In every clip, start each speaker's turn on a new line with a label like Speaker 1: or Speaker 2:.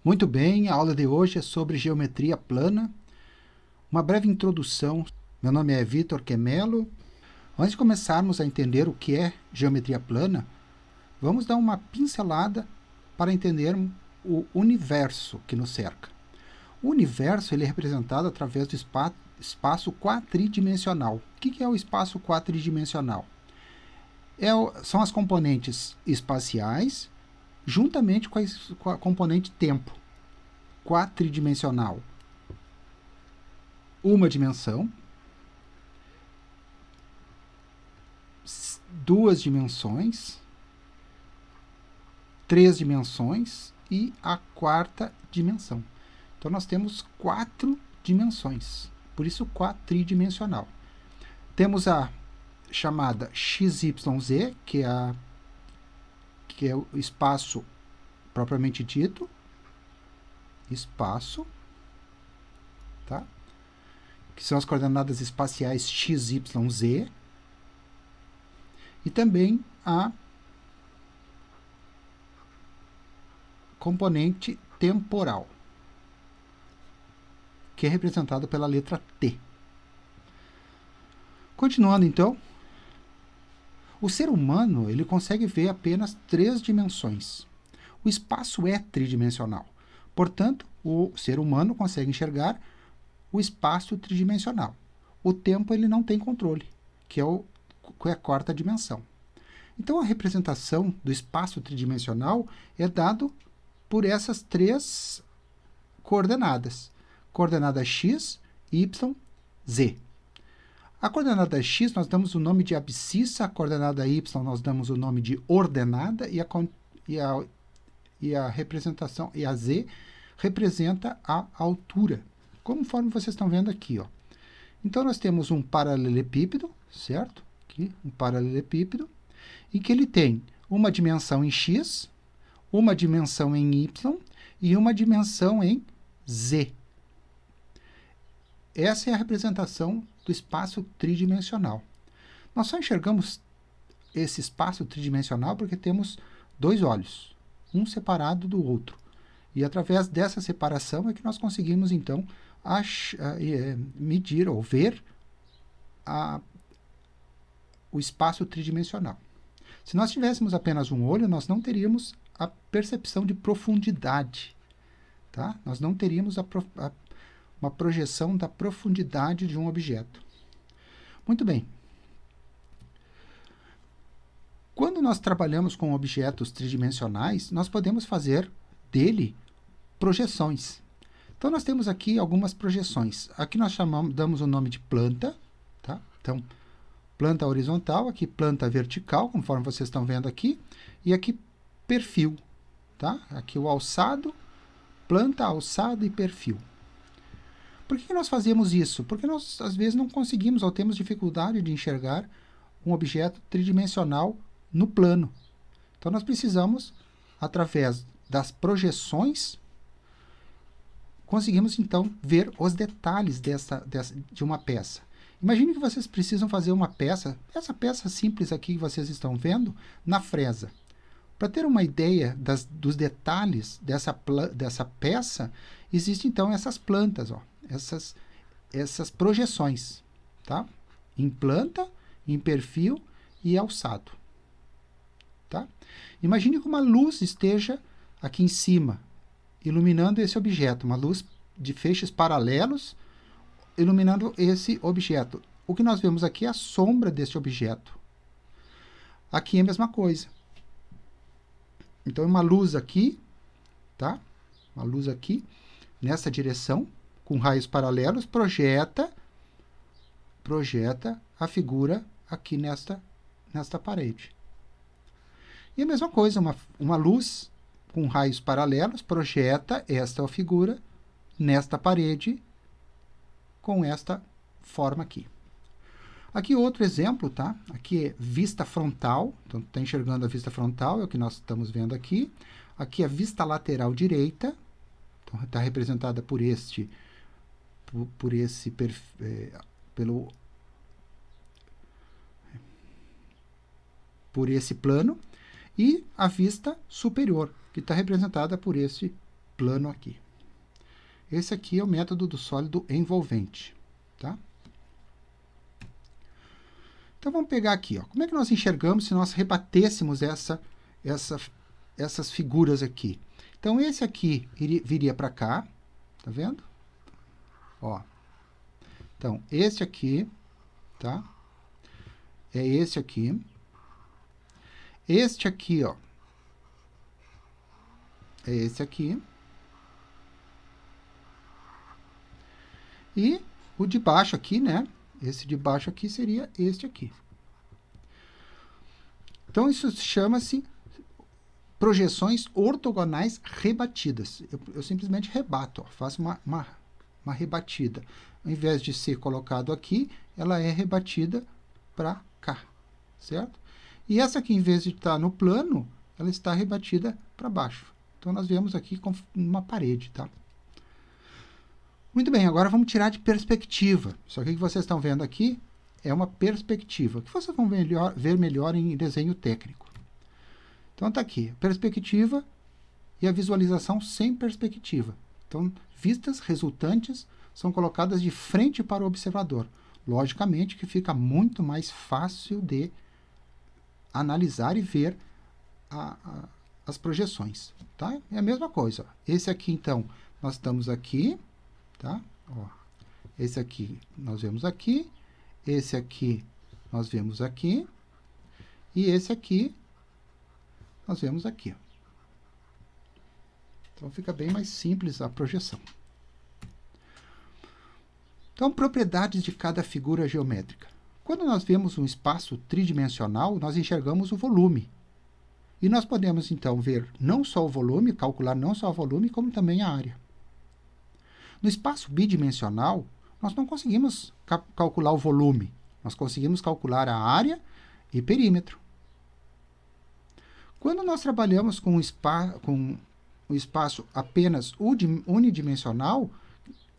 Speaker 1: Muito bem, a aula de hoje é sobre geometria plana. Uma breve introdução. Meu nome é Vitor Quemelo. Antes de começarmos a entender o que é geometria plana, vamos dar uma pincelada para entendermos o universo que nos cerca. O universo ele é representado através do espaço quadridimensional. O que é o espaço quadridimensional? São as componentes espaciais juntamente com a componente tempo. Quadridimensional, uma dimensão, duas dimensões, três dimensões e a quarta dimensão. Então nós temos 4 dimensões, por isso quadridimensional. Temos a chamada XYZ, que é o espaço propriamente dito, espaço, tá? Que são as coordenadas espaciais x, y, z, e também a componente temporal, que é representada pela letra T. Continuando, então, o ser humano ele consegue ver apenas 3 dimensões. O espaço é tridimensional. Portanto, o ser humano consegue enxergar o espaço tridimensional. O tempo ele não tem controle, que é a quarta dimensão. Então, a representação do espaço tridimensional é dado por essas 3 coordenadas. Coordenada x, y, z. A coordenada x nós damos o nome de abscissa, a coordenada y nós damos o nome de ordenada e a representação, e a z representa a altura, conforme vocês estão vendo aqui, ó. Então nós temos um paralelepípedo, certo? Aqui, um paralelepípedo, em que ele tem uma dimensão em x, uma dimensão em y e uma dimensão em z. Essa é a representação do espaço tridimensional. Nós só enxergamos esse espaço tridimensional porque temos 2 olhos, um separado do outro. E através dessa separação é que nós conseguimos, então, medir ou ver o espaço tridimensional. Se nós tivéssemos apenas um olho, nós não teríamos a percepção de profundidade, tá? Nós não teríamos uma projeção da profundidade de um objeto. Muito bem. Quando nós trabalhamos com objetos tridimensionais, nós podemos fazer dele projeções. Então, nós temos aqui algumas projeções. Aqui nós damos o nome de planta, tá? Então, planta horizontal, aqui planta vertical, conforme vocês estão vendo aqui, e aqui perfil, tá? Aqui o alçado, planta, alçado e perfil. Por que nós fazemos isso? Porque nós, às vezes, não conseguimos ou temos dificuldade de enxergar um objeto tridimensional no plano. Então, nós precisamos, através das projeções, conseguimos, então, ver os detalhes de uma peça. Imagine que vocês precisam fazer uma peça, essa peça simples aqui que vocês estão vendo, na fresa. Para ter uma ideia dos detalhes dessa peça, existem, então, essas plantas, ó, essas projeções, tá? Em planta, em perfil e alçado. Tá? Imagine que uma luz esteja aqui em cima, iluminando esse objeto, uma luz de feixes paralelos, iluminando esse objeto. O que nós vemos aqui é a sombra desse objeto. Aqui é a mesma coisa. Então, uma luz aqui, tá? Uma luz aqui, nessa direção, com raios paralelos, projeta a figura aqui nesta parede. E a mesma coisa, uma luz com raios paralelos projeta esta figura nesta parede com esta forma aqui. Aqui outro exemplo, tá? Aqui é vista frontal, então está enxergando a vista frontal, é o que nós estamos vendo aqui. Aqui a vista lateral direita, então está representada por esse plano, e a vista superior, que está representada por esse plano aqui. Esse aqui é o método do sólido envolvente, tá? Então, vamos pegar aqui, ó. Como é que nós enxergamos se nós rebatêssemos essas figuras aqui? Então, esse aqui viria para cá, tá vendo? Ó. Então, esse aqui, tá? É esse aqui. Este aqui, ó, é esse aqui. E o de baixo aqui, né? Esse de baixo aqui seria este aqui. Então, isso chama-se projeções ortogonais rebatidas. Eu simplesmente rebato, ó, faço uma rebatida. Ao invés de ser colocado aqui, ela é rebatida para cá, certo? E essa aqui, em vez de estar no plano, ela está rebatida para baixo. Então, nós vemos aqui como uma parede, tá? Muito bem, agora vamos tirar de perspectiva. Só que o que vocês estão vendo aqui é uma perspectiva, que vocês vão ver melhor em desenho técnico. Então, está aqui, perspectiva e a visualização sem perspectiva. Então, vistas resultantes são colocadas de frente para o observador. Logicamente que fica muito mais fácil de analisar e ver as projeções, tá? É a mesma coisa. Ó. Esse aqui, então, nós estamos aqui, tá? Ó, esse aqui nós vemos aqui, esse aqui nós vemos aqui, e esse aqui nós vemos aqui. Então, fica bem mais simples a projeção. Então, propriedades de cada figura geométrica. Quando nós vemos um espaço tridimensional, nós enxergamos o volume. E nós podemos, então, ver não só o volume, calcular não só o volume, como também a área. No espaço bidimensional, nós não conseguimos calcular o volume. Nós conseguimos calcular a área e perímetro. Quando nós trabalhamos com um espaço apenas unidimensional,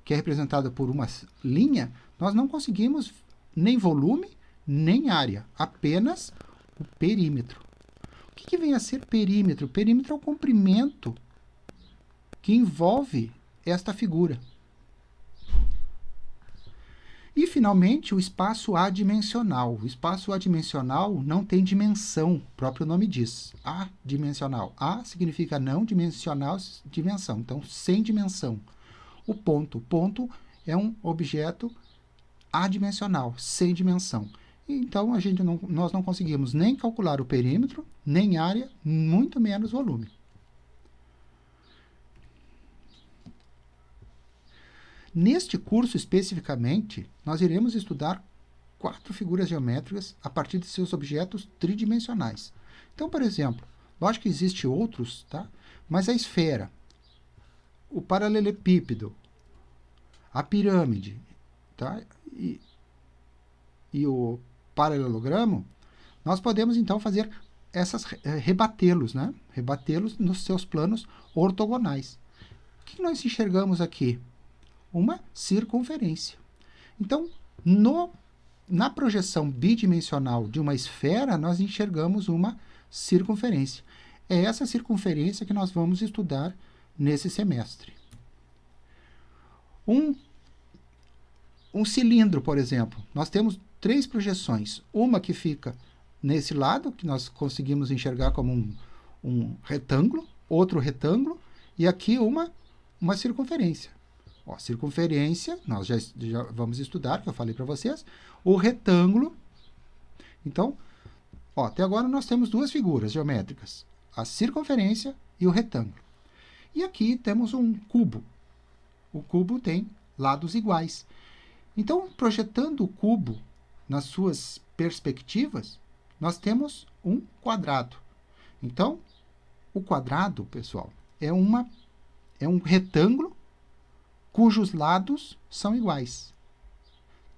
Speaker 1: que é representado por uma linha, nós não conseguimos nem volume, nem área, apenas o perímetro. O que vem a ser perímetro? Perímetro é o comprimento que envolve esta figura. E, finalmente, o espaço adimensional. O espaço adimensional não tem dimensão, o próprio nome diz. Adimensional. A significa não, dimensional, dimensão. Então, sem dimensão. O ponto é um objeto adimensional, sem dimensão. Então, nós não conseguimos nem calcular o perímetro, nem área, muito menos volume. Neste curso, especificamente, nós iremos estudar 4 figuras geométricas a partir de seus objetos tridimensionais. Então, por exemplo, lógico que existem outros, tá? Mas a esfera, o paralelepípedo, a pirâmide, tá? E o paralelogramo, nós podemos, então, fazer rebatê-los, né? Rebatê-los nos seus planos ortogonais. O que nós enxergamos aqui? Uma circunferência. Então, na projeção bidimensional de uma esfera, nós enxergamos uma circunferência. É essa circunferência que nós vamos estudar nesse semestre. Um cilindro, por exemplo, nós temos 3 projeções. Uma que fica nesse lado, que nós conseguimos enxergar como um retângulo, outro retângulo, e aqui uma circunferência. Ó, circunferência, nós já vamos estudar, que eu falei para vocês. O retângulo. Então, ó, até agora nós temos 2 figuras geométricas. A circunferência e o retângulo. E aqui temos um cubo. O cubo tem lados iguais. Então, projetando o cubo nas suas perspectivas, nós temos um quadrado. Então, o quadrado, pessoal, é um retângulo cujos lados são iguais.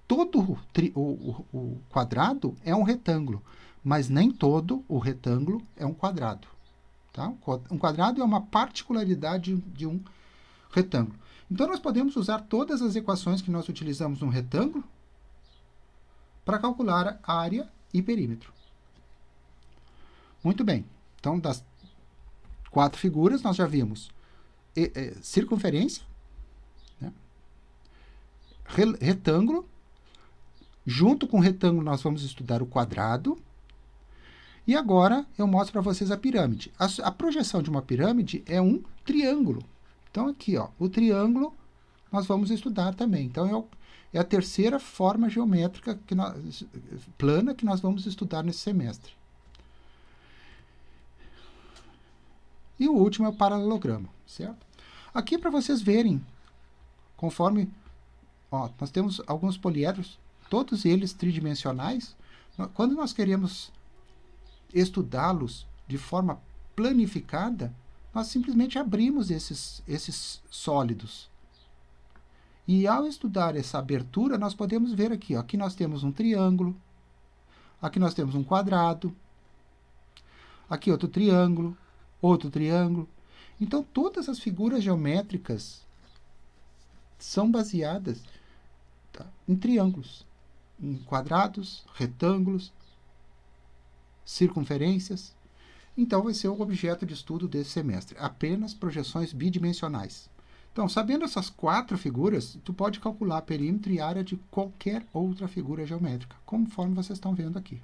Speaker 1: Todo o quadrado é um retângulo, mas nem todo o retângulo é um quadrado. Tá? Um quadrado é uma particularidade de um retângulo. Então, nós podemos usar todas as equações que nós utilizamos no retângulo para calcular a área e perímetro. Muito bem. Então, das 4 figuras, nós já vimos circunferência, né? Retângulo. Junto com o retângulo, nós vamos estudar o quadrado. E agora eu mostro para vocês a pirâmide. A projeção de uma pirâmide é um triângulo. Então, aqui, ó, o triângulo nós vamos estudar também. Então, é a terceira forma geométrica plana que nós vamos estudar nesse semestre. E o último é o paralelogramo, certo? Aqui, para vocês verem, conforme... Ó, nós temos alguns poliedros, todos eles tridimensionais. Quando nós queremos estudá-los de forma planificada, nós simplesmente abrimos esses sólidos. E ao estudar essa abertura, nós podemos ver aqui, ó, aqui nós temos um triângulo, aqui nós temos um quadrado, aqui outro triângulo. Então, todas as figuras geométricas são baseadas, tá, em triângulos, em quadrados, retângulos, circunferências. Então, vai ser o objeto de estudo desse semestre, apenas projeções bidimensionais. Então, sabendo essas 4 figuras, tu pode calcular perímetro e área de qualquer outra figura geométrica, conforme vocês estão vendo aqui.